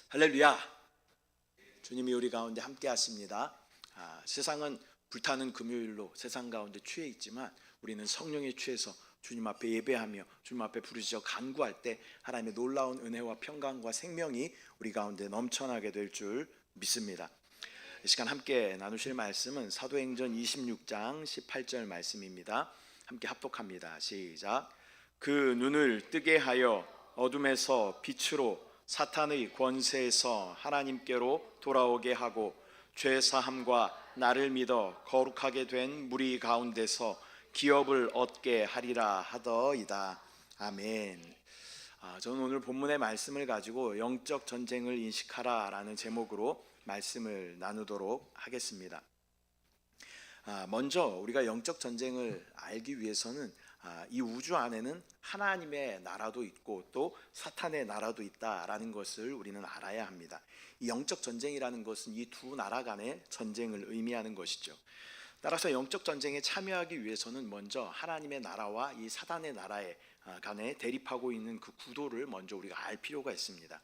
할렐루야. 주님이 우리 가운데 함께 하십니다. 세상은 불타는 금요일로 세상 가운데 취해 있지만 우리는 성령에 취해서 주님 앞에 예배하며 주님 앞에 부르짖어 간구할 때 하나님의 놀라운 은혜와 평강과 생명이 우리 가운데 넘쳐나게 될 줄 믿습니다. 이 시간 함께 나누실 말씀은 사도행전 26장 18절 말씀입니다. 함께 합독합니다. 시작. 그 눈을 뜨게 하여 어둠에서 빛으로 사탄의 권세에서 하나님께로 돌아오게 하고 죄사함과 나를 믿어 거룩하게 된 무리 가운데서 기업을 얻게 하리라 하더이다. 아멘. 저는 오늘 본문의 말씀을 가지고 영적 전쟁을 인식하라 라는 제목으로 말씀을 나누도록 하겠습니다. 먼저 우리가 영적 전쟁을 알기 위해서는 이 우주 안에는 하나님의 나라도 있고 또 사탄의 나라도 있다라는 것을 우리는 알아야 합니다. 이 영적 전쟁이라는 것은 이 두 나라 간의 전쟁을 의미하는 것이죠. 따라서 영적 전쟁에 참여하기 위해서는 먼저 하나님의 나라와 이 사탄의 나라의 간에 대립하고 있는 그 구도를 먼저 우리가 알 필요가 있습니다.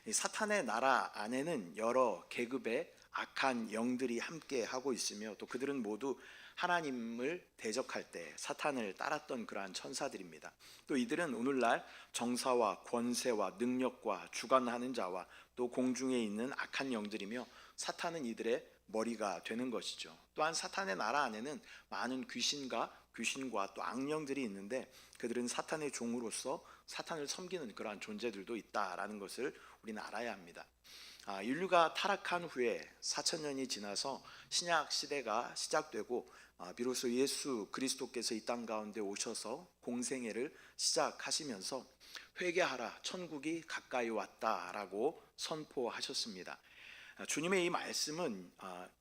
이 사탄의 나라 안에는 여러 계급의 악한 영들이 함께 하고 있으며 또 그들은 모두 하나님을 대적할 때 사탄을 따랐던 그러한 천사들입니다. 또 이들은 오늘날 정사와 권세와 능력과 주관하는 자와 또 공중에 있는 악한 영들이며 사탄은 이들의 머리가 되는 것이죠. 또한 사탄의 나라 안에는 많은 귀신과 또 악령들이 있는데 그들은 사탄의 종으로서 사탄을 섬기는 그러한 존재들도 있다라는 것을 우리는 알아야 합니다. 인류가 타락한 후에 4,000년이 지나서 신약 시대가 시작되고 비로소 예수 그리스도께서 이 땅 가운데 오셔서 공생애를 시작하시면서 회개하라 천국이 가까이 왔다라고 선포하셨습니다. 주님의 이 말씀은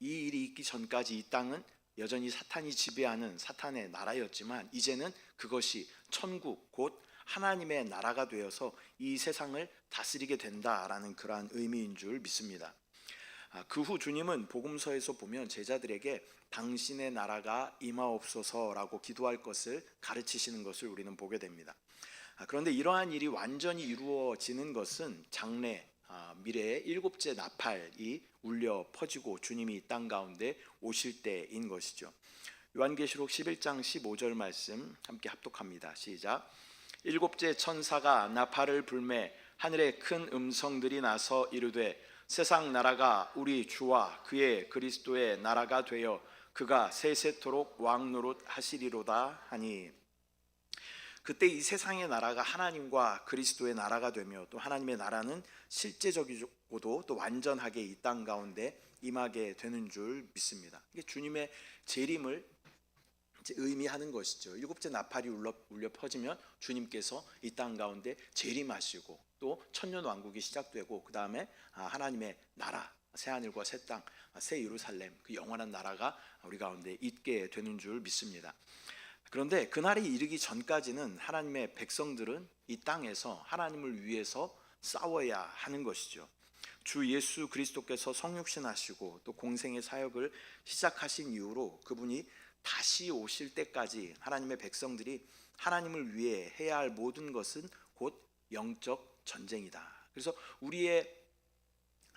이 일이 있기 전까지 이 땅은 여전히 사탄이 지배하는 사탄의 나라였지만 이제는 그것이 천국 곧 하나님의 나라가 되어서 이 세상을 다스리게 된다라는 그러한 의미인 줄 믿습니다. 그 후 주님은 복음서에서 보면 제자들에게 당신의 나라가 임하옵소서라고 기도할 것을 가르치시는 것을 우리는 보게 됩니다. 그런데 이러한 일이 완전히 이루어지는 것은 장래 미래의 일곱째 나팔이 울려 퍼지고 주님이 이 땅 가운데 오실 때인 것이죠. 요한계시록 11장 15절 말씀 함께 합독합니다. 시작. 일곱째 천사가 나팔을 불매 하늘에 큰 음성들이 나서 이르되 세상 나라가 우리 주와 그의 그리스도의 나라가 되어 그가 세세토록 왕노릇 하시리로다 하니, 그때 이 세상의 나라가 하나님과 그리스도의 나라가 되며 또 하나님의 나라는 실제적이고도 또 완전하게 이 땅 가운데 임하게 되는 줄 믿습니다. 이게 주님의 재림을 의미하는 것이죠. 일곱째 나팔이 울려 퍼지면 주님께서 이 땅 가운데 재림하시고 또 천년 왕국이 시작되고 그 다음에 하나님의 나라, 새 하늘과 새 땅, 새 예루살렘, 그 영원한 나라가 우리 가운데 있게 되는 줄 믿습니다. 그런데 그날이 이르기 전까지는 하나님의 백성들은 이 땅에서 하나님을 위해서 싸워야 하는 것이죠. 주 예수 그리스도께서 성육신하시고 또 공생의 사역을 시작하신 이후로 그분이 다시 오실 때까지 하나님의 백성들이 하나님을 위해 해야 할 모든 것은 곧 영적 전쟁이다. 그래서 우리의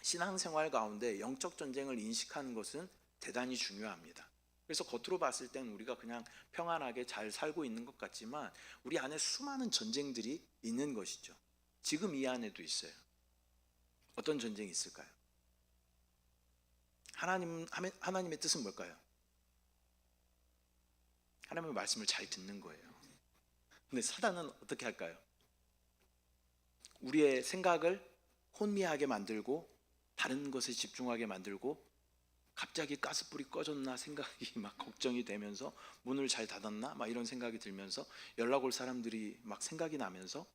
신앙생활 가운데 영적 전쟁을 인식하는 것은 대단히 중요합니다. 그래서 겉으로 봤을 때는 우리가 그냥 평안하게 잘 살고 있는 것 같지만 우리 안에 수많은 전쟁들이 있는 것이죠. 지금 이 안에도 있어요. 어떤 전쟁이 있을까요? 하나님의 뜻은 뭘까요? 하나님의 말씀을 잘 듣는 거예요. 근데 사단은 어떻게 할까요? 우리의 생각을 혼미하게 만들고 다른 것에 집중하게 만들고 갑자기 가스불이 꺼졌나 생각이 막 걱정이 되면서 문을 잘 닫았나 막 이런 생각이 들면서 연락 올 사람들이 막 생각이 나면서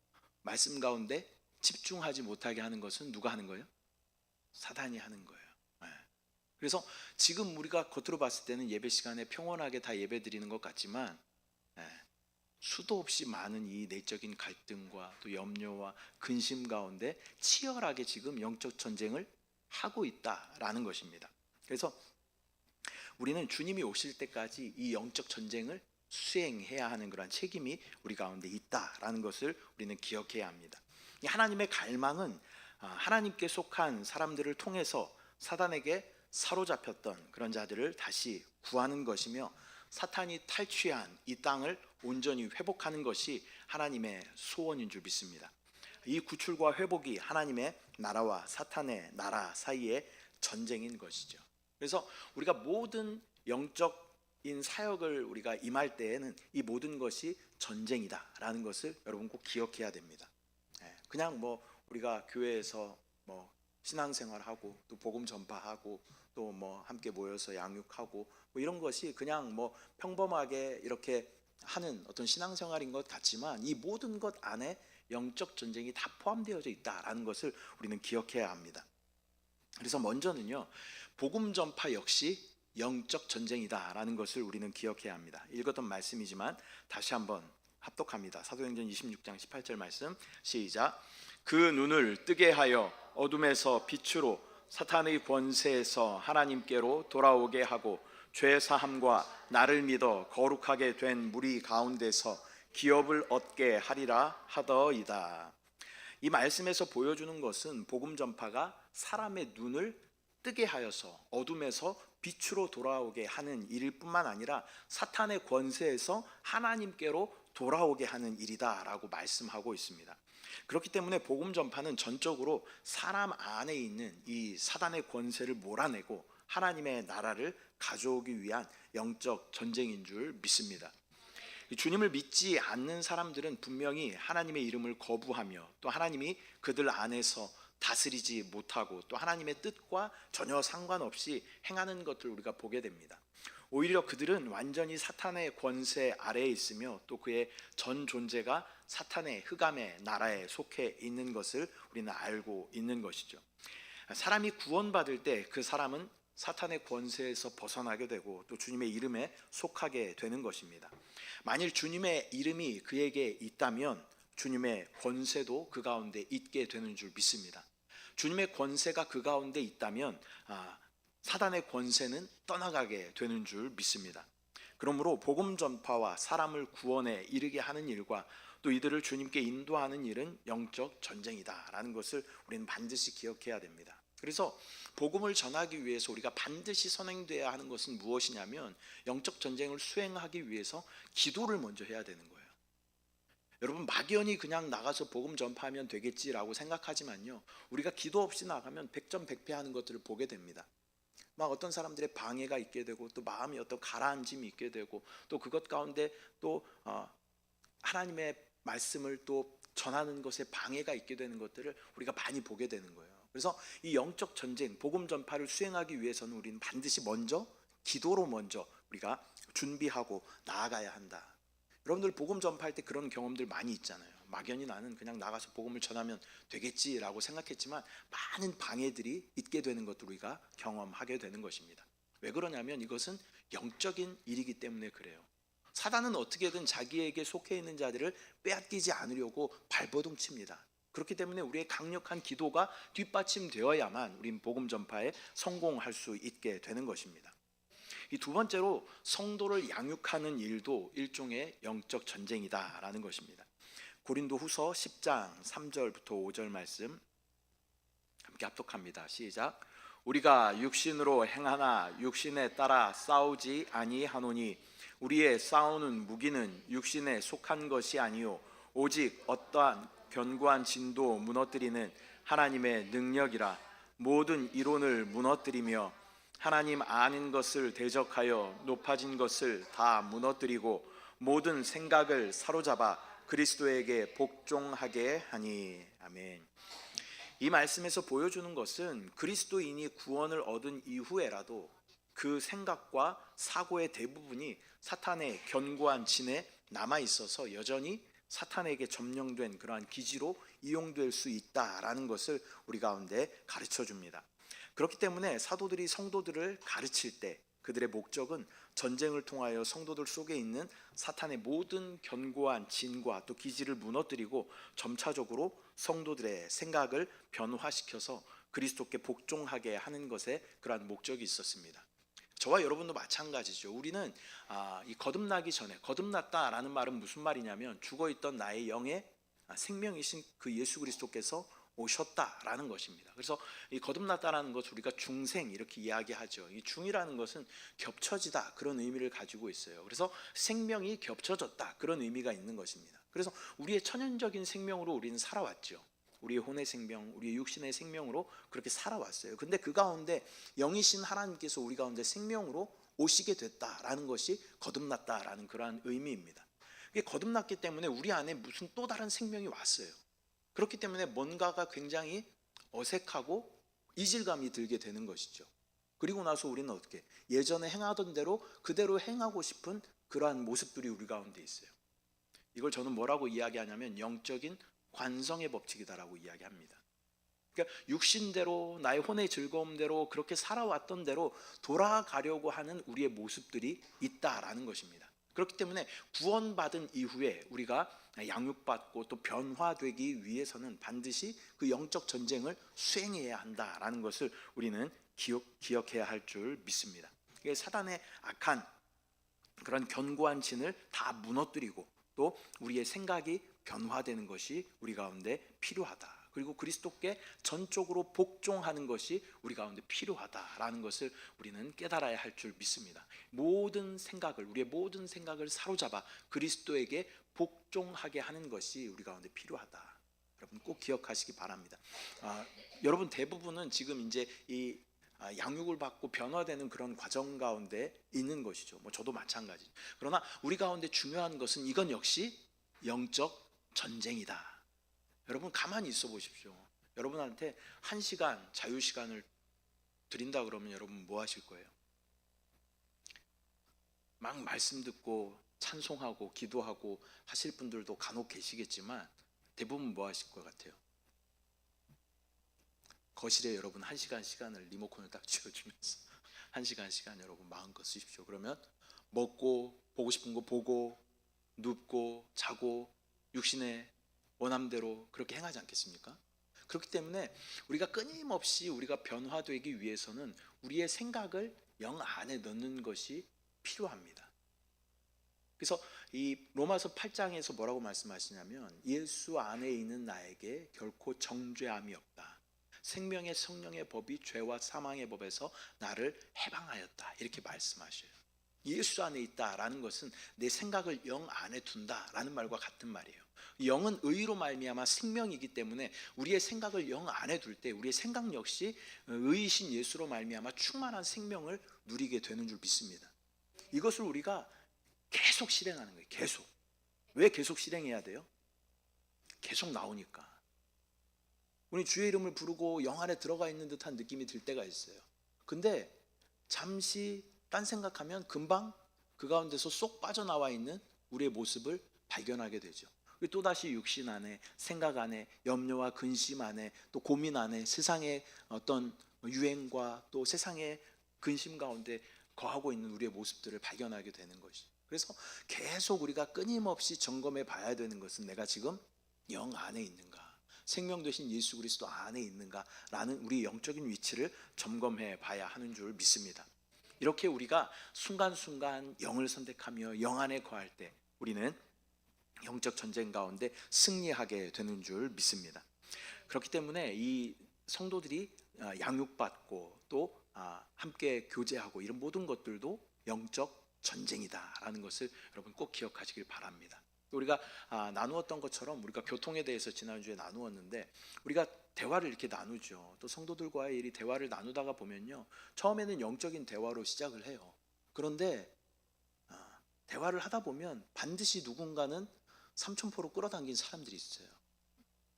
말씀 가운데 집중하지 못하게 하는 것은 누가 하는 거예요? 사단이 하는 거예요. 그래서 지금 우리가 겉으로 봤을 때는 예배 시간에 평온하게 다 예배 드리는 것 같지만 수도 없이 많은 이 내적인 갈등과 또 염려와 근심 가운데 치열하게 지금 영적 전쟁을 하고 있다라는 것입니다. 그래서 우리는 주님이 오실 때까지 이 영적 전쟁을 수행해야 하는 그런 책임이 우리 가운데 있다라는 것을 우리는 기억해야 합니다. 하나님의 갈망은 하나님께 속한 사람들을 통해서 사단에게 사로잡혔던 그런 자들을 다시 구하는 것이며 사탄이 탈취한 이 땅을 온전히 회복하는 것이 하나님의 소원인 줄 믿습니다. 이 구출과 회복이 하나님의 나라와 사탄의 나라 사이의 전쟁인 것이죠. 그래서 우리가 모든 영적인 사역을 우리가 임할 때에는 이 모든 것이 전쟁이다라는 것을 여러분 꼭 기억해야 됩니다. 그냥 뭐 우리가 교회에서 뭐 신앙생활하고 또 복음 전파하고 또 뭐 함께 모여서 양육하고 뭐 이런 것이 그냥 뭐 평범하게 이렇게 하는 어떤 신앙생활인 것 같지만 이 모든 것 안에 영적 전쟁이 다 포함되어져 있다라는 것을 우리는 기억해야 합니다. 그래서 먼저는요, 복음 전파 역시 영적 전쟁이다라는 것을 우리는 기억해야 합니다. 읽었던 말씀이지만 다시 한번 합독합니다. 사도행전 26장 18절 말씀 시작. 그 눈을 뜨게 하여 어둠에서 빛으로 사탄의 권세에서 하나님께로 돌아오게 하고 죄 사함과 나를 믿어 거룩하게 된 무리 가운데서 기업을 얻게 하리라 하더이다. 이 말씀에서 보여주는 것은 복음 전파가 사람의 눈을 뜨게 하여서 어둠에서 빛으로 돌아오게 하는 일일 뿐만 아니라 사탄의 권세에서 하나님께로 돌아오게 하는 일이다라고 말씀하고 있습니다. 그렇기 때문에 복음 전파는 전적으로 사람 안에 있는 이 사단의 권세를 몰아내고 하나님의 나라를 가져오기 위한 영적 전쟁인 줄 믿습니다. 주님을 믿지 않는 사람들은 분명히 하나님의 이름을 거부하며 또 하나님이 그들 안에서 다스리지 못하고 또 하나님의 뜻과 전혀 상관없이 행하는 것을 우리가 보게 됩니다. 오히려 그들은 완전히 사탄의 권세 아래에 있으며 또 그의 전 존재가 사탄의 흑암의 나라에 속해 있는 것을 우리는 알고 있는 것이죠. 사람이 구원받을 때 그 사람은 사탄의 권세에서 벗어나게 되고 또 주님의 이름에 속하게 되는 것입니다. 만일 주님의 이름이 그에게 있다면 주님의 권세도 그 가운데 있게 되는 줄 믿습니다. 주님의 권세가 그 가운데 있다면 사단의 권세는 떠나가게 되는 줄 믿습니다. 그러므로 복음 전파와 사람을 구원에 이르게 하는 일과 또 이들을 주님께 인도하는 일은 영적 전쟁이다라는 것을 우리는 반드시 기억해야 됩니다. 그래서 복음을 전하기 위해서 우리가 반드시 선행되어야 하는 것은 무엇이냐면 영적 전쟁을 수행하기 위해서 기도를 먼저 해야 되는 거예요. 여러분 막연히 그냥 나가서 복음 전파하면 되겠지라고 생각하지만요, 우리가 기도 없이 나가면 백전백패하는 것들을 보게 됩니다. 막 어떤 사람들의 방해가 있게 되고 또 마음이 어떤 가라앉음이 있게 되고 또 그것 가운데 또 하나님의 말씀을 또 전하는 것에 방해가 있게 되는 것들을 우리가 많이 보게 되는 거예요. 그래서 이 영적 전쟁, 복음 전파를 수행하기 위해서는 우리는 반드시 먼저 기도로 먼저 우리가 준비하고 나아가야 한다. 여러분들 복음 전파할 때 그런 경험들 많이 있잖아요. 막연히 나는 그냥 나가서 복음을 전하면 되겠지라고 생각했지만 많은 방해들이 있게 되는 것도 우리가 경험하게 되는 것입니다. 왜 그러냐면 이것은 영적인 일이기 때문에 그래요. 사단은 어떻게든 자기에게 속해 있는 자들을 빼앗기지 않으려고 발버둥 칩니다. 그렇기 때문에 우리의 강력한 기도가 뒷받침되어야만 우린 복음 전파에 성공할 수 있게 되는 것입니다. 이 두 번째로 성도를 양육하는 일도 일종의 영적 전쟁이다라는 것입니다. 고린도후서 10장 3절부터 5절 말씀 함께 합독합니다. 시작. 우리가 육신으로 행하나 육신에 따라 싸우지 아니하노니 우리의 싸우는 무기는 육신에 속한 것이 아니요 오직 어떠한 견고한 진도 무너뜨리는 하나님의 능력이라. 모든 이론을 무너뜨리며 하나님 아는 것을 대적하여 높아진 것을 다 무너뜨리고 모든 생각을 사로잡아 그리스도에게 복종하게 하니. 아멘. 이 말씀에서 보여주는 것은 그리스도인이 구원을 얻은 이후에라도 그 생각과 사고의 대부분이 사탄의 견고한 진에 남아 있어서 여전히 사탄에게 점령된 그러한 기지로 이용될 수 있다라는 것을 우리 가운데 가르쳐 줍니다. 그렇기 때문에 사도들이 성도들을 가르칠 때 그들의 목적은 전쟁을 통하여 성도들 속에 있는 사탄의 모든 견고한 진과 또 기지를 무너뜨리고 점차적으로 성도들의 생각을 변화시켜서 그리스도께 복종하게 하는 것에 그러한 목적이 있었습니다. 저와 여러분도 마찬가지죠. 우리는 이 거듭나기 전에, 거듭났다라는 말은 무슨 말이냐면 죽어있던 나의 영의 생명이신 그 예수 그리스도께서 오셨다라는 것입니다. 그래서 이 거듭났다라는 것을 우리가 중생 이렇게 이야기하죠. 이 중이라는 것은 겹쳐지다 그런 의미를 가지고 있어요. 그래서 생명이 겹쳐졌다 그런 의미가 있는 것입니다. 그래서 우리의 천연적인 생명으로 우리는 살아왔죠. 우리의 혼의 생명, 우리의 육신의 생명으로 그렇게 살아왔어요. 근데 그 가운데 영이신 하나님께서 우리 가운데 생명으로 오시게 됐다라는 것이 거듭났다라는 그러한 의미입니다. 이게 거듭났기 때문에 우리 안에 무슨 또 다른 생명이 왔어요. 그렇기 때문에 뭔가가 굉장히 어색하고 이질감이 들게 되는 것이죠. 그리고 나서 우리는 어떻게 예전에 행하던 대로 그대로 행하고 싶은 그러한 모습들이 우리 가운데 있어요. 이걸 저는 뭐라고 이야기하냐면 영적인 관성의 법칙이다라고 이야기합니다. 그러니까 육신대로 나의 혼의 즐거움대로 그렇게 살아왔던 대로 돌아가려고 하는 우리의 모습들이 있다라는 것입니다. 그렇기 때문에 구원받은 이후에 우리가 양육받고 또 변화되기 위해서는 반드시 그 영적 전쟁을 수행해야 한다라는 것을 우리는 기억해야 할 줄 믿습니다. 사단의 악한 그런 견고한 진을 다 무너뜨리고 또 우리의 생각이 변화되는 것이 우리 가운데 필요하다. 그리고 그리스도께 전적으로 복종하는 것이 우리 가운데 필요하다라는 것을 우리는 깨달아야 할 줄 믿습니다. 우리의 모든 생각을 사로잡아 그리스도에게 복종하게 하는 것이 우리 가운데 필요하다. 여러분 꼭 기억하시기 바랍니다. 여러분 대부분은 지금 이제 이 양육을 받고 변화되는 그런 과정 가운데 있는 것이죠. 저도 마찬가지. 그러나 우리 가운데 중요한 것은 이건 역시 영적 전쟁이다. 여러분 가만히 있어 보십시오. 여러분한테 1시간 자유시간을 드린다 그러면 여러분 뭐 하실 거예요? 막 말씀 듣고 찬송하고 기도하고 하실 분들도 간혹 계시겠지만 대부분 뭐 하실 것 같아요? 거실에 여러분 1시간 시간을 리모컨을 딱 쥐어주면서 1시간 시간 여러분 마음껏 쓰십시오. 그러면 먹고 보고 싶은 거 보고 눕고 자고 육신의 원함대로 그렇게 행하지 않겠습니까? 그렇기 때문에 우리가 끊임없이 우리가 변화되기 위해서는 우리의 생각을 영 안에 넣는 것이 필요합니다. 그래서 이 로마서 8장에서 뭐라고 말씀하시냐면 예수 안에 있는 나에게 결코 정죄함이 없다. 생명의 성령의 법이 죄와 사망의 법에서 나를 해방하였다. 이렇게 말씀하셔요. 예수 안에 있다라는 것은 내 생각을 영 안에 둔다라는 말과 같은 말이에요. 영은 의로 말미암아 생명이기 때문에 우리의 생각을 영 안에 둘 때 우리의 생각 역시 의이신 예수로 말미암아 충만한 생명을 누리게 되는 줄 믿습니다. 이것을 우리가 계속 실행하는 거예요. 계속. 왜 계속 실행해야 돼요? 계속 나오니까. 우리 주의 이름을 부르고 영 안에 들어가 있는 듯한 느낌이 들 때가 있어요. 근데 잠시 딴 생각하면 금방 그 가운데서 쏙 빠져나와 있는 우리의 모습을 발견하게 되죠. 또다시 육신 안에, 생각 안에, 염려와 근심 안에, 또 고민 안에, 세상의 어떤 유행과 또 세상의 근심 가운데 거하고 있는 우리의 모습들을 발견하게 되는 것이. 그래서 계속 우리가 끊임없이 점검해 봐야 되는 것은 내가 지금 영 안에 있는가, 생명 되신 예수 그리스도 안에 있는가라는 우리 영적인 위치를 점검해 봐야 하는 줄 믿습니다. 이렇게 우리가 순간순간 영을 선택하며 영 안에 거할 때 우리는 영적 전쟁 가운데 승리하게 되는 줄 믿습니다. 그렇기 때문에 이 성도들이 양육받고 또 함께 교제하고 이런 모든 것들도 영적 전쟁이다라는 것을 여러분 꼭 기억하시길 바랍니다. 우리가 나누었던 것처럼 우리가 교통에 대해서 지난주에 나누었는데 우리가 대화를 이렇게 나누죠. 또 성도들과의 이 대화를 나누다가 보면요, 처음에는 영적인 대화로 시작을 해요. 그런데 대화를 하다 보면 반드시 누군가는 삼천포로 끌어당긴 사람들이 있어요.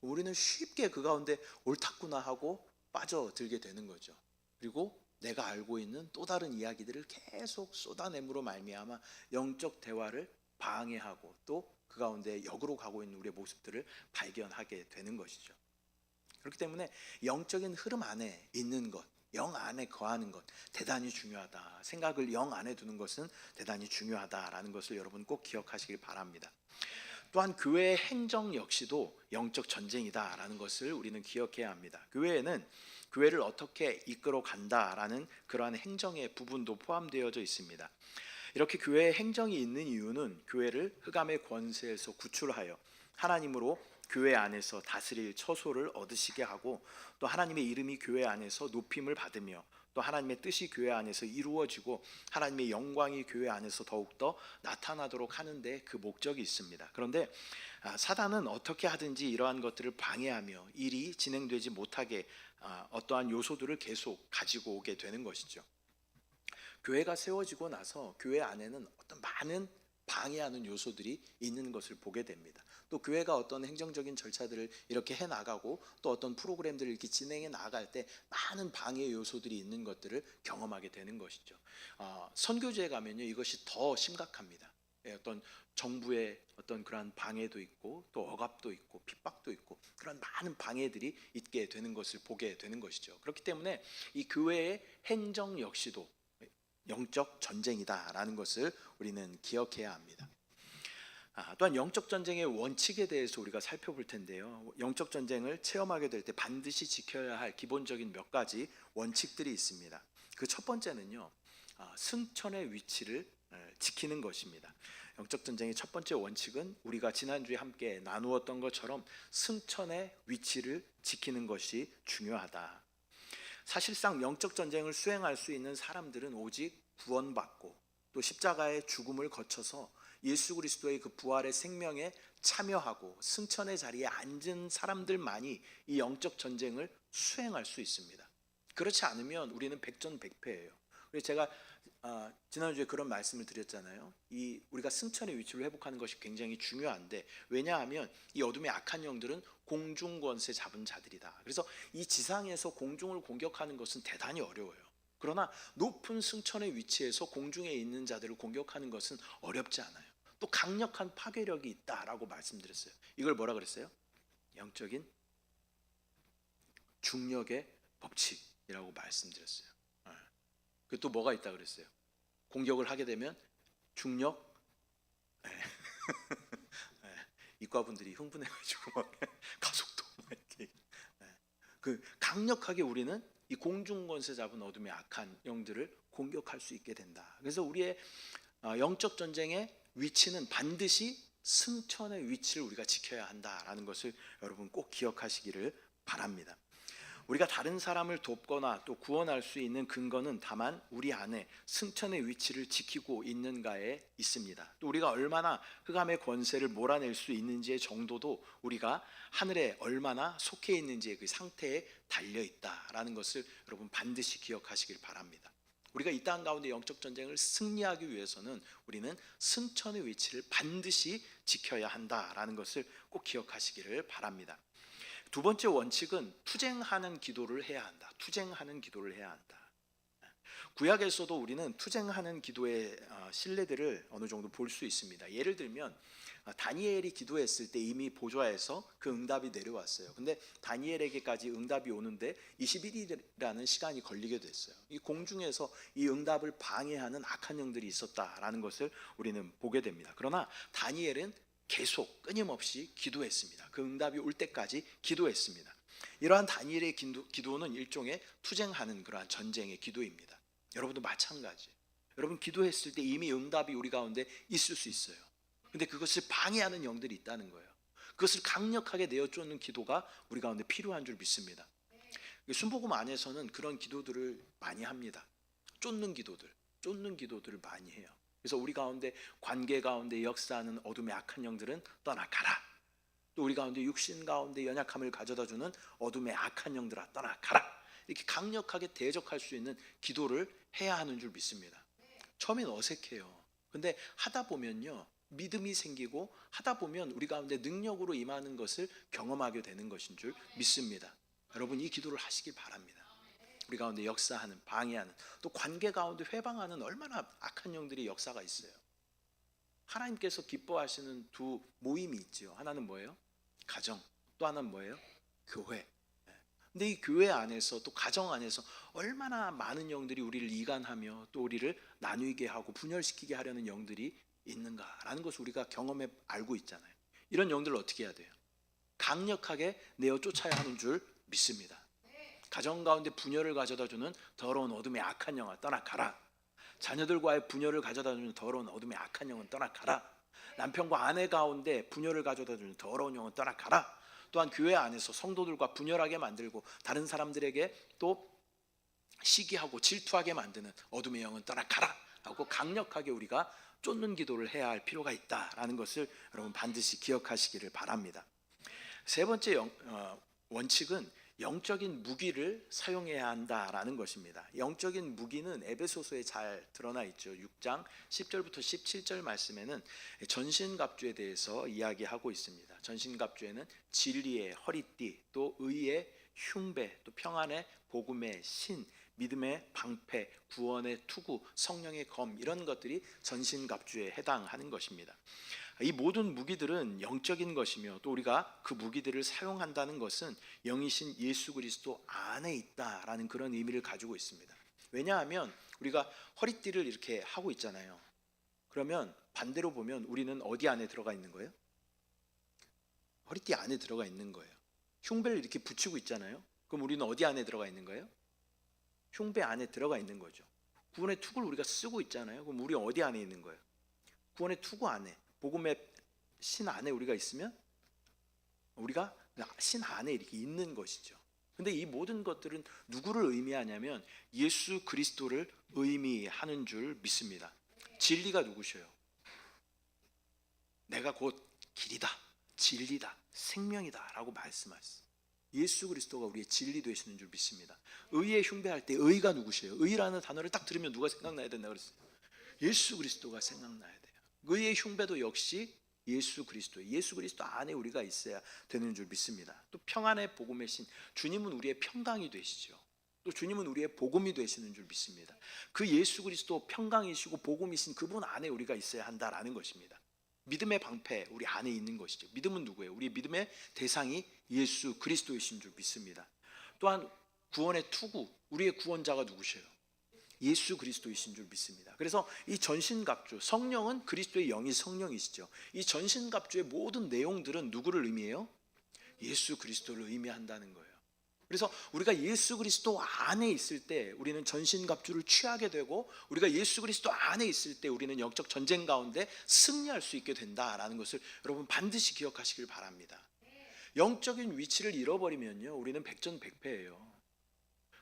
우리는 쉽게 그 가운데 옳았구나 하고 빠져들게 되는 거죠. 그리고 내가 알고 있는 또 다른 이야기들을 계속 쏟아냄으로 말미암아 영적 대화를 방해하고 또 그 가운데 역으로 가고 있는 우리의 모습들을 발견하게 되는 것이죠. 그렇기 때문에 영적인 흐름 안에 있는 것, 영 안에 거하는 것 대단히 중요하다. 생각을 영 안에 두는 것은 대단히 중요하다라는 것을 여러분 꼭 기억하시길 바랍니다. 또한 교회의 행정 역시도 영적 전쟁이다라는 것을 우리는 기억해야 합니다. 교회에는 교회를 어떻게 이끌어 간다라는 그러한 행정의 부분도 포함되어져 있습니다. 이렇게 교회의 행정이 있는 이유는 교회를 흑암의 권세에서 구출하여 하나님으로 교회 안에서 다스릴 처소를 얻으시게 하고 또 하나님의 이름이 교회 안에서 높임을 받으며 또 하나님의 뜻이 교회 안에서 이루어지고 하나님의 영광이 교회 안에서 더욱더 나타나도록 하는데 그 목적이 있습니다. 그런데 사단은 어떻게 하든지 이러한 것들을 방해하며 일이 진행되지 못하게 어떠한 요소들을 계속 가지고 오게 되는 것이죠. 교회가 세워지고 나서 교회 안에는 어떤 많은 방해하는 요소들이 있는 것을 보게 됩니다. 또 교회가 어떤 행정적인 절차들을 이렇게 해 나가고 또 어떤 프로그램들을 이렇게 진행해 나갈 때 많은 방해 요소들이 있는 것들을 경험하게 되는 것이죠. 선교지에 가면요 이것이 더 심각합니다. 어떤 정부의 어떤 그러한 방해도 있고 또 억압도 있고 핍박도 있고 그런 많은 방해들이 있게 되는 것을 보게 되는 것이죠. 그렇기 때문에 이 교회의 행정 역시도 영적 전쟁이다라는 것을 우리는 기억해야 합니다. 또한 영적 전쟁의 원칙에 대해서 우리가 살펴볼 텐데요. 영적 전쟁을 체험하게 될 때 반드시 지켜야 할 기본적인 몇 가지 원칙들이 있습니다. 그 첫 번째는요, 승천의 위치를 지키는 것입니다. 영적 전쟁의 첫 번째 원칙은 우리가 지난주에 함께 나누었던 것처럼 승천의 위치를 지키는 것이 중요하다. 사실상 영적 전쟁을 수행할 수 있는 사람들은 오직 구원받고 또 십자가의 죽음을 거쳐서 예수 그리스도의 그 부활의 생명에 참여하고 승천의 자리에 앉은 사람들만이 이 영적 전쟁을 수행할 수 있습니다. 그렇지 않으면 우리는 백전백패예요. 그래서 제가 지난주에 그런 말씀을 드렸잖아요. 우리가 승천의 위치를 회복하는 것이 굉장히 중요한데, 왜냐하면 이 어둠의 악한 영들은 공중 권세 잡은 자들이다. 그래서 이 지상에서 공중을 공격하는 것은 대단히 어려워요. 그러나 높은 승천의 위치에서 공중에 있는 자들을 공격하는 것은 어렵지 않아요. 또 강력한 파괴력이 있다라고 말씀드렸어요. 이걸 뭐라 그랬어요? 영적인 중력의 법칙이라고 말씀드렸어요. 그 또 뭐가 있다 그랬어요? 공격을 하게 되면 중력. 이과분들이 흥분해가지고 막 가속도 이렇게. 그 강력하게 우리는 이 공중 권세 잡은 어둠의 악한 영들을 공격할 수 있게 된다. 그래서 우리의 영적 전쟁의 위치는 반드시 승천의 위치를 우리가 지켜야 한다라는 것을 여러분 꼭 기억하시기를 바랍니다. 우리가 다른 사람을 돕거나 또 구원할 수 있는 근거는 다만 우리 안에 승천의 위치를 지키고 있는가에 있습니다. 또 우리가 얼마나 흑암의 권세를 몰아낼 수 있는지의 정도도 우리가 하늘에 얼마나 속해 있는지의 그 상태에 달려 있다라는 것을 여러분 반드시 기억하시길 바랍니다. 우리가 이 땅 가운데 영적 전쟁을 승리하기 위해서는 우리는 승천의 위치를 반드시 지켜야 한다라는 것을 꼭 기억하시기를 바랍니다. 두 번째 원칙은 투쟁하는 기도를 해야 한다. 투쟁하는 기도를 해야 한다. 구약에서도 우리는 투쟁하는 기도의 신뢰들을 어느 정도 볼 수 있습니다. 예를 들면 다니엘이 기도했을 때 이미 보좌에서 그 응답이 내려왔어요. 근데 다니엘에게까지 응답이 오는데 21일이라는 시간이 걸리게 됐어요. 이 공중에서 이 응답을 방해하는 악한 영들이 있었다라는 것을 우리는 보게 됩니다. 그러나 다니엘은 계속 끊임없이 기도했습니다. 그 응답이 올 때까지 기도했습니다. 이러한 다니엘의 기도는 일종의 투쟁하는 그러한 전쟁의 기도입니다. 여러분도 마찬가지. 여러분 기도했을 때 이미 응답이 우리 가운데 있을 수 있어요. 근데 그것을 방해하는 영들이 있다는 거예요. 그것을 강력하게 내어쫓는 기도가 우리 가운데 필요한 줄 믿습니다. 순복음 안에서는 그런 기도들을 많이 합니다. 쫓는 기도들을 많이 해요. 그래서 우리 가운데 관계 가운데 역사하는 어둠의 악한 영들은 떠나가라. 또 우리 가운데 육신 가운데 연약함을 가져다주는 어둠의 악한 영들아 떠나가라. 이렇게 강력하게 대적할 수 있는 기도를 해야 하는 줄 믿습니다. 처음엔 어색해요. 근데 하다 보면요 믿음이 생기고 하다 보면 우리 가운데 능력으로 임하는 것을 경험하게 되는 것인 줄 믿습니다. 여러분 이 기도를 하시길 바랍니다. 우리 가운데 역사하는, 방해하는, 또 관계 가운데 회방하는 얼마나 악한 영들이 역사가 있어요. 하나님께서 기뻐하시는 두 모임이 있죠. 하나는 뭐예요? 가정. 또 하나는 뭐예요? 교회. 근데 이 교회 안에서 또 가정 안에서 얼마나 많은 영들이 우리를 이간하며 또 우리를 나누게 하고 분열시키게 하려는 영들이 있는가라는 것을 우리가 경험해 알고 있잖아요. 이런 영들을 어떻게 해야 돼요? 강력하게 내어 쫓아야 하는 줄 믿습니다. 가정 가운데 분열을 가져다주는 더러운 어둠의 악한 영아 떠나가라. 자녀들과의 분열을 가져다주는 더러운 어둠의 악한 영은 떠나가라. 남편과 아내 가운데 분열을 가져다 주는 더러운 영은 떠나가라. 또한 교회 안에서 성도들과 분열하게 만들고 다른 사람들에게 또 시기하고 질투하게 만드는 어둠의 영은 떠나가라 하고 강력하게 우리가 쫓는 기도를 해야 할 필요가 있다라는 것을 여러분 반드시 기억하시기를 바랍니다. 세 번째 원칙은 영적인 무기를 사용해야 한다라는 것입니다. 영적인 무기는 에베소서에 잘 드러나 있죠. 6장 10절부터 17절 말씀에는 전신갑주에 대해서 이야기하고 있습니다. 전신갑주에는 진리의 허리띠, 또 의의 흉배, 또 평안의 복음의 신, 믿음의 방패, 구원의 투구, 성령의 검, 이런 것들이 전신갑주에 해당하는 것입니다. 이 모든 무기들은 영적인 것이며 또 우리가 그 무기들을 사용한다는 것은 영이신 예수 그리스도 안에 있다라는 그런 의미를 가지고 있습니다. 왜냐하면 우리가 허리띠를 이렇게 하고 있잖아요. 그러면 반대로 보면 우리는 어디 안에 들어가 있는 거예요? 허리띠 안에 들어가 있는 거예요. 흉배를 이렇게 붙이고 있잖아요. 그럼 우리는 어디 안에 들어가 있는 거예요? 흉배 안에 들어가 있는 거죠. 구원의 투구를 우리가 쓰고 있잖아요. 그럼 우리 어디 안에 있는 거예요? 구원의 투구 안에, 복음의 신 안에 우리가 있으면 우리가 신 안에 이렇게 있는 것이죠. 근데 이 모든 것들은 누구를 의미하냐면 예수 그리스도를 의미하는 줄 믿습니다. 진리가 누구셔요? 내가 곧 길이다, 진리다, 생명이다 라고 말씀하셨어요. 예수 그리스도가 우리의 진리 되시는 줄 믿습니다. 의의 흉배할 때 의가 누구세요? 의라는 단어를 딱 들으면 누가 생각나야 된다 그랬어요? 예수 그리스도가 생각나야 돼요. 의의 흉배도 역시 예수 그리스도, 예수 그리스도 안에 우리가 있어야 되는 줄 믿습니다. 또 평안의 복음의 신, 주님은 우리의 평강이 되시죠. 또 주님은 우리의 복음이 되시는 줄 믿습니다. 그 예수 그리스도 평강이시고 복음이신 그분 안에 우리가 있어야 한다라는 것입니다. 믿음의 방패, 우리 안에 있는 것이죠. 믿음은 누구예요? 우리 믿음의 대상이 예수 그리스도이신 줄 믿습니다. 또한 구원의 투구, 우리의 구원자가 누구세요? 예수 그리스도이신 줄 믿습니다. 그래서 이 전신갑주, 성령은 그리스도의 영이 성령이시죠. 이 전신갑주의 모든 내용들은 누구를 의미해요? 예수 그리스도를 의미한다는 거예요. 그래서 우리가 예수 그리스도 안에 있을 때 우리는 전신갑주를 취하게 되고, 우리가 예수 그리스도 안에 있을 때 우리는 영적 전쟁 가운데 승리할 수 있게 된다라는 것을 여러분 반드시 기억하시길 바랍니다. 영적인 위치를 잃어버리면요, 우리는 백전백패예요.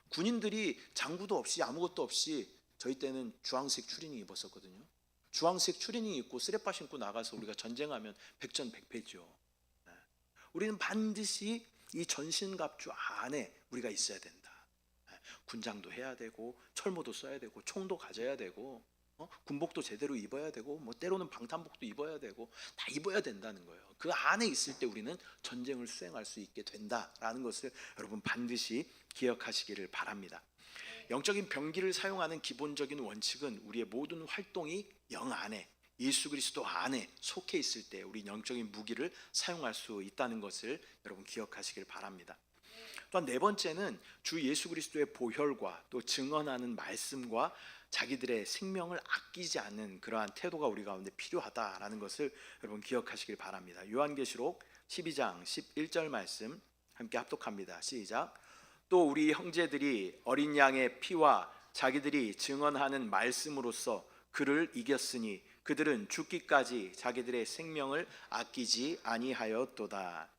군인들이 장구도 없이 아무것도 없이, 저희 때는 주황색 추리닝 입었었거든요. 주황색 추리닝 입고 쓰레빠 신고 나가서 우리가 전쟁하면 백전백패죠. 우리는 반드시 이 전신갑주 안에 우리가 있어야 된다. 군장도 해야 되고, 철모도 써야 되고, 총도 가져야 되고, 군복도 제대로 입어야 되고, 뭐 때로는 방탄복도 입어야 되고, 다 입어야 된다는 거예요. 그 안에 있을 때 우리는 전쟁을 수행할 수 있게 된다라는 것을 여러분 반드시 기억하시기를 바랍니다. 영적인 병기를 사용하는 기본적인 원칙은 우리의 모든 활동이 영 안에, 예수 그리스도 안에 속해 있을 때 우리 영적인 무기를 사용할 수 있다는 것을 여러분 기억하시길 바랍니다. 또한 네 번째는 주 예수 그리스도의 보혈과 또 증언하는 말씀과 자기들의 생명을 아끼지 않는 그러한 태도가 우리 가운데 필요하다라는 것을 여러분 기억하시길 바랍니다. 요한계시록 12장 11절 말씀 함께 합독합니다. 시작. 또 우리 형제들이 어린 양의 피와 자기들이 증언하는 말씀으로써 그를 이겼으니 그들은 죽기까지 자기들의 생명을 아끼지 아니하였도다.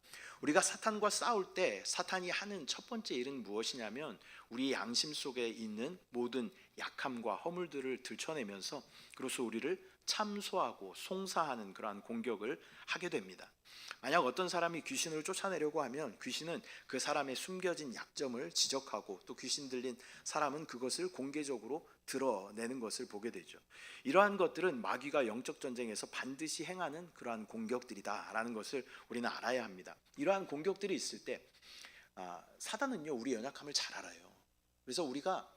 우리가 사탄과 싸울 때 사탄이 하는 첫 번째 일은 무엇이냐면 우리 양심 속에 있는 모든 약함과 허물들을 들춰내면서 그로써 우리를 참소하고 송사하는 그러한 공격을 하게 됩니다. 만약 어떤 사람이 귀신을 쫓아내려고 하면 귀신은 그 사람의 숨겨진 약점을 지적하고, 또 귀신 들린 사람은 그것을 공개적으로 드러내는 것을 보게 되죠. 이러한 것들은 마귀가 영적 전쟁에서 반드시 행하는 그러한 공격들이다라는 것을 우리는 알아야 합니다. 이러한 공격들이 있을 때 사단은요, 우리 연약함을 잘 알아요. 그래서 우리가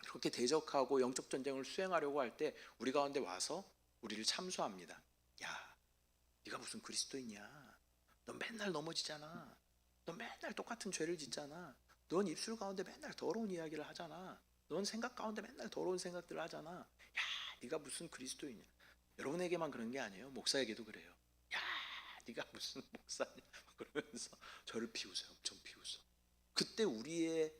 그렇게 대적하고 영적 전쟁을 수행하려고 할 때 우리 가운데 와서 우리를 참소합니다. 야, 네가 무슨 그리스도이냐? 너 맨날 넘어지잖아. 너 맨날 똑같은 죄를 짓잖아. 넌 입술 가운데 맨날 더러운 이야기를 하잖아. 넌 생각 가운데 맨날 더러운 생각들을 하잖아. 야, 네가 무슨 그리스도이냐? 여러분에게만 그런 게 아니에요. 목사에게도 그래요. 야, 네가 무슨 목사냐? 그러면서 저를 비웃어요. 엄청 비웃어. 그때 우리의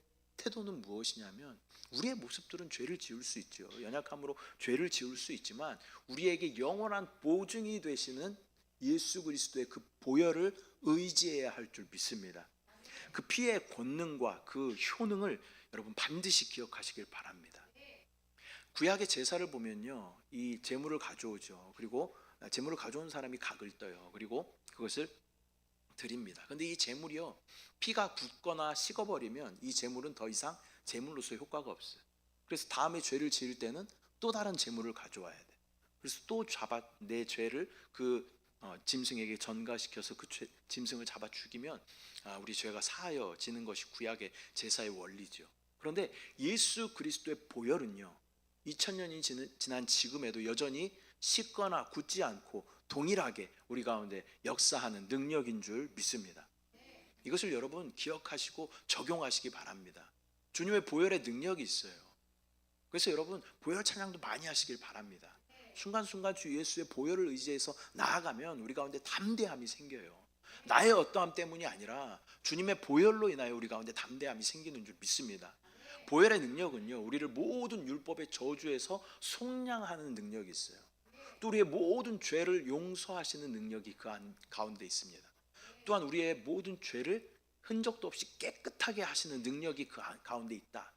태도는 무엇이냐면, 우리의 모습들은 죄를 지을 수 있죠. 연약함으로 죄를 지을 수 있지만 우리에게 영원한 보증이 되시는 예수 그리스도의 그 보혈을 의지해야 할 줄 믿습니다. 그 피의 권능과 그 효능을 여러분 반드시 기억하시길 바랍니다. 구약의 제사를 보면요, 이 제물을 가져오죠. 그리고 제물을 가져온 사람이 각을 떠요. 그리고 그것을 드립니다. 근데 이 제물이요, 피가 굳거나 식어버리면 이 제물은 더 이상 제물로서의 효과가 없어요. 그래서 다음에 죄를 지을 때는 또 다른 제물을 가져와야 돼. 그래서 또 내 죄를 그 짐승에게 전가시켜서 그 짐승을 잡아 죽이면 우리 죄가 사하여지는 것이 구약의 제사의 원리죠. 그런데 예수 그리스도의 보혈은요, 2000년이 지난 지금에도 여전히 식거나 굳지 않고 동일하게 우리 가운데 역사하는 능력인 줄 믿습니다. 이것을 여러분 기억하시고 적용하시기 바랍니다. 주님의 보혈의 능력이 있어요. 그래서 여러분 보혈 찬양도 많이 하시길 바랍니다. 순간순간 주 예수의 보혈을 의지해서 나아가면 우리 가운데 담대함이 생겨요. 나의 어떠함 때문이 아니라 주님의 보혈로 인하여 우리 가운데 담대함이 생기는 줄 믿습니다. 보혈의 능력은요, 우리를 모든 율법의 저주에서 속량하는 능력이 있어요. 또 우리의 모든 죄를 용서하시는 능력이 그 가운데 있습니다. 또한 우리의 모든 죄를 흔적도 없이 깨끗하게 하시는 능력이 그 가운데 있다.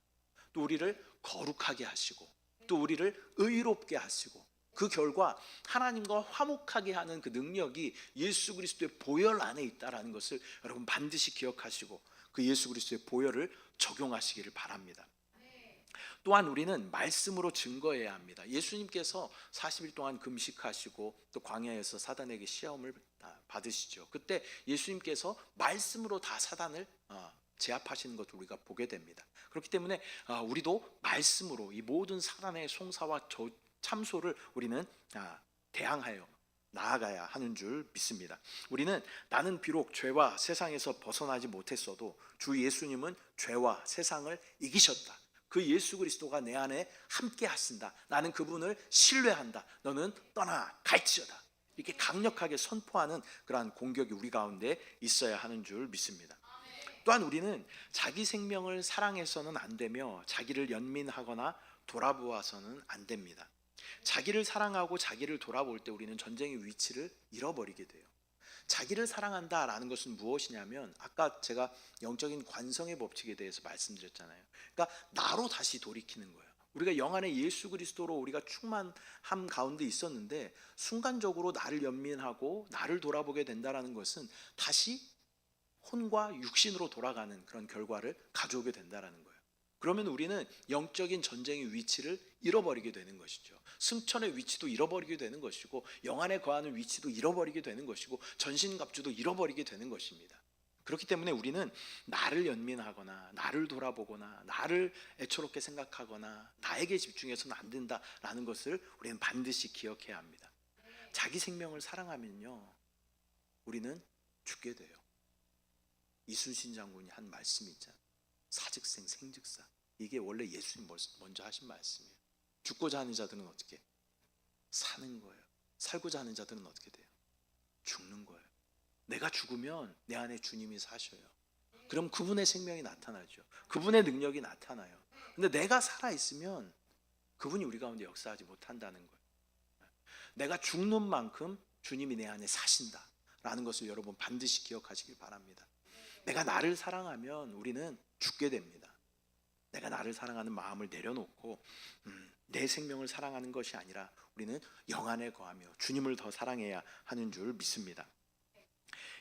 또 우리를 거룩하게 하시고 또 우리를 의롭게 하시고 그 결과 하나님과 화목하게 하는 그 능력이 예수 그리스도의 보혈 안에 있다라는 것을 여러분 반드시 기억하시고 그 예수 그리스도의 보혈을 적용하시기를 바랍니다. 또한 우리는 말씀으로 증거해야 합니다. 예수님께서 40일 동안 금식하시고 또 광야에서 사단에게 시험을 받으시죠. 그때 예수님께서 말씀으로 다 사단을 제압하시는 것을 우리가 보게 됩니다. 그렇기 때문에 우리도 말씀으로 이 모든 사단의 송사와 참소를 우리는 대항하여 나아가야 하는 줄 믿습니다. 우리는 나는 비록 죄와 세상에서 벗어나지 못했어도 주 예수님은 죄와 세상을 이기셨다. 그 예수 그리스도가 내 안에 함께 하신다. 나는 그분을 신뢰한다. 너는 떠나 갈지어다. 이렇게 강력하게 선포하는 그러한 공격이 우리 가운데 있어야 하는 줄 믿습니다. 또한 우리는 자기 생명을 사랑해서는 안 되며 자기를 연민하거나 돌아보아서는 안 됩니다. 자기를 사랑하고 자기를 돌아볼 때 우리는 전쟁의 위치를 잃어버리게 돼요. 자기를 사랑한다라는 것은 무엇이냐면 아까 제가 영적인 관성의 법칙에 대해서 말씀드렸잖아요. 그러니까 나로 다시 돌이키는 거예요. 우리가 영 안에 예수 그리스도로 우리가 충만함 가운데 있었는데 순간적으로 나를 연민하고 나를 돌아보게 된다라는 것은 다시 혼과 육신으로 돌아가는 그런 결과를 가져오게 된다라는 거예요. 그러면 우리는 영적인 전쟁의 위치를 잃어버리게 되는 것이죠. 승천의 위치도 잃어버리게 되는 것이고 영 안에 거하는 위치도 잃어버리게 되는 것이고 전신갑주도 잃어버리게 되는 것입니다. 그렇기 때문에 우리는 나를 연민하거나 나를 돌아보거나 나를 애처롭게 생각하거나 나에게 집중해서는 안 된다라는 것을 우리는 반드시 기억해야 합니다. 자기 생명을 사랑하면요, 우리는 죽게 돼요. 이순신 장군이 한 말씀이 있잖아요. 사즉생 생즉사. 이게 원래 예수님 먼저 하신 말씀이에요. 죽고자 하는 자들은 어떻게? 사는 거예요. 살고자 하는 자들은 어떻게 돼요? 죽는 거예요. 내가 죽으면 내 안에 주님이 사셔요. 그럼 그분의 생명이 나타나죠. 그분의 능력이 나타나요. 근데 내가 살아있으면 그분이 우리 가운데 역사하지 못한다는 거예요. 내가 죽는 만큼 주님이 내 안에 사신다 라는 것을 여러분 반드시 기억하시길 바랍니다. 내가 나를 사랑하면 우리는 죽게 됩니다. 내가 나를 사랑하는 마음을 내려놓고 내 생명을 사랑하는 것이 아니라 우리는 영 안에 거하며 주님을 더 사랑해야 하는 줄 믿습니다.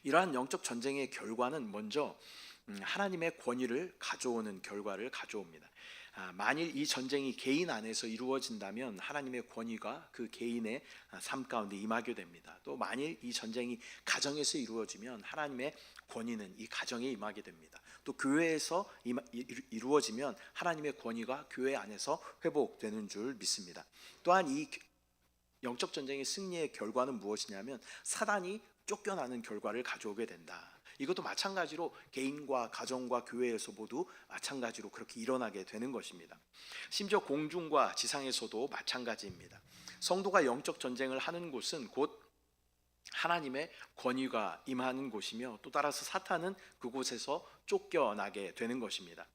이러한 영적 전쟁의 결과는 먼저 하나님의 권위를 가져오는 결과를 가져옵니다. 만일 이 전쟁이 개인 안에서 이루어진다면 하나님의 권위가 그 개인의 삶 가운데 임하게 됩니다. 또 만일 이 전쟁이 가정에서 이루어지면 하나님의 권위는 이 가정에 임하게 됩니다. 또 교회에서 이루어지면 하나님의 권위가 교회 안에서 회복되는 줄 믿습니다. 또한 이 영적 전쟁의 승리의 결과는 무엇이냐면 사단이 쫓겨나는 결과를 가져오게 된다. 이것도 마찬가지로 개인과 가정과 교회에서 모두 마찬가지로 그렇게 일어나게 되는 것입니다. 심지어 공중과 지상에서도 마찬가지입니다. 성도가 영적 전쟁을 하는 곳은 곧 하나님의 권위가 임하는 곳이며 또 따라서 사탄은 그곳에서 쫓겨나게 되는 것입니다.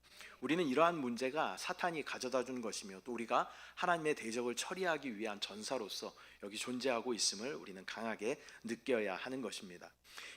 우리는 이러한 문제가 사탄이 가져다 준 것이며 또 우리가 하나님의 대적을 처리하기 위한 전사로서 여기 존재하고 있음을 우리는 강하게 느껴야 하는 것입니다.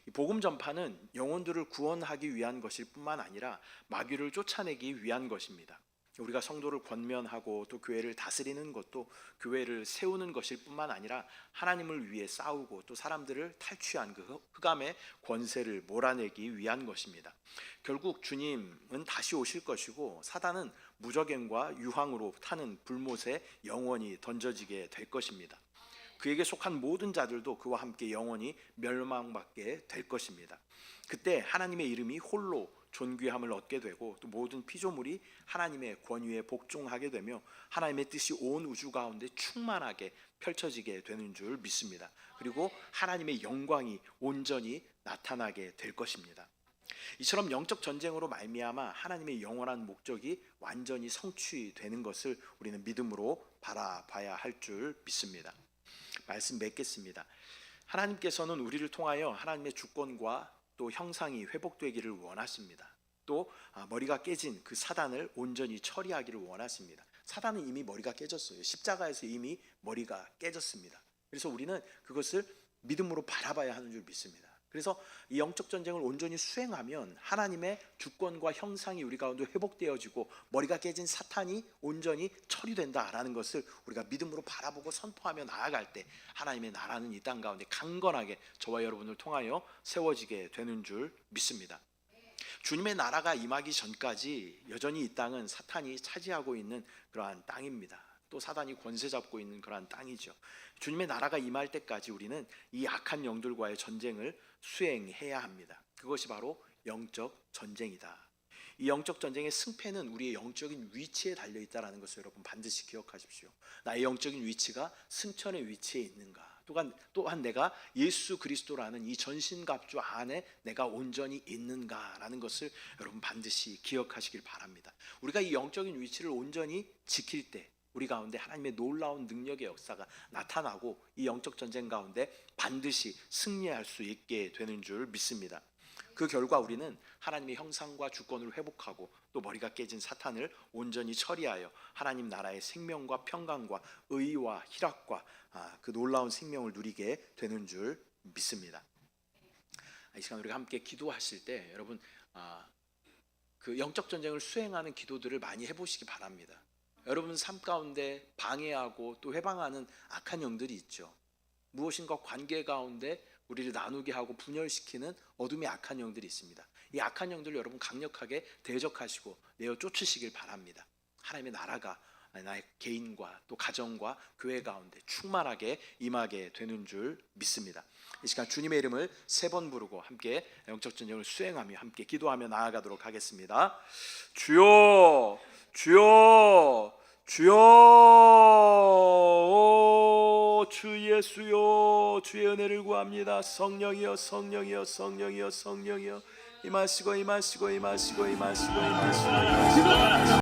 이 복음 전파는 영혼들을 구원하기 위한 것일 뿐만 아니라 마귀를 쫓아내기 위한 것입니다. 우리가 성도를 권면하고 또 교회를 다스리는 것도 교회를 세우는 것일 뿐만 아니라 하나님을 위해 싸우고 또 사람들을 탈취한 그 흑암의 권세를 몰아내기 위한 것입니다. 결국 주님은 다시 오실 것이고 사단은 무저갱과 유황으로 타는 불못에 영원히 던져지게 될 것입니다. 그에게 속한 모든 자들도 그와 함께 영원히 멸망받게 될 것입니다. 그때 하나님의 이름이 홀로 존귀함을 얻게 되고 또 모든 피조물이 하나님의 권위에 복종하게 되며 하나님의 뜻이 온 우주 가운데 충만하게 펼쳐지게 되는 줄 믿습니다. 그리고 하나님의 영광이 온전히 나타나게 될 것입니다. 이처럼 영적 전쟁으로 말미암아 하나님의 영원한 목적이 완전히 성취되는 것을 우리는 믿음으로 바라봐야 할 줄 믿습니다. 말씀 맺겠습니다. 하나님께서는 우리를 통하여 하나님의 주권과 또 형상이 회복되기를 원하십니다. 또 머리가 깨진 그 사단을 온전히 처리하기를 원하십니다. 사단은 이미 머리가 깨졌어요. 십자가에서 이미 머리가 깨졌습니다. 그래서 우리는 그것을 믿음으로 바라봐야 하는 줄 믿습니다. 그래서 이 영적 전쟁을 온전히 수행하면 하나님의 주권과 형상이 우리 가운데 회복되어지고 머리가 깨진 사탄이 온전히 처리된다라는 것을 우리가 믿음으로 바라보고 선포하며 나아갈 때 하나님의 나라는 이 땅 가운데 강건하게 저와 여러분을 통하여 세워지게 되는 줄 믿습니다. 주님의 나라가 임하기 전까지 여전히 이 땅은 사탄이 차지하고 있는 그러한 땅입니다. 또 사단이 권세 잡고 있는 그러한 땅이죠. 주님의 나라가 임할 때까지 우리는 이 악한 영들과의 전쟁을 수행해야 합니다. 그것이 바로 영적 전쟁이다. 이 영적 전쟁의 승패는 우리의 영적인 위치에 달려 있다는 것을 여러분 반드시 기억하십시오. 나의 영적인 위치가 승천의 위치에 있는가? 또한 내가 예수 그리스도라는 이 전신갑주 안에 내가 온전히 있는가라는 것을 여러분 반드시 기억하시길 바랍니다. 우리가 이 영적인 위치를 온전히 지킬 때 우리 가운데 하나님의 놀라운 능력의 역사가 나타나고 이 영적 전쟁 가운데 반드시 승리할 수 있게 되는 줄 믿습니다. 그 결과 우리는 하나님의 형상과 주권을 회복하고 또 머리가 깨진 사탄을 온전히 처리하여 하나님 나라의 생명과 평강과 의와 희락과 그 놀라운 생명을 누리게 되는 줄 믿습니다. 이 시간 우리가 함께 기도하실 때 여러분 그 영적 전쟁을 수행하는 기도들을 많이 해보시기 바랍니다. 여러분 삶 가운데 방해하고 또 회방하는 악한 영들이 있죠. 무엇인가 관계 가운데 우리를 나누게 하고 분열시키는 어둠의 악한 영들이 있습니다. 이 악한 영들을 여러분 강력하게 대적하시고 내어 쫓으시길 바랍니다. 하나님의 나라가 나의 개인과 또 가정과 교회 가운데 충만하게 임하게 되는 줄 믿습니다. 이 시간 주님의 이름을 3번 부르고 함께 영적 전쟁을 수행하며 함께 기도하며 나아가도록 하겠습니다. 주여 주여 주여 주 예수여 주의 은혜를 구합니다. 성령이여 성령이여 성령이여 성령이여 임하시고 임하시고 임하시고 임하시고 임하시고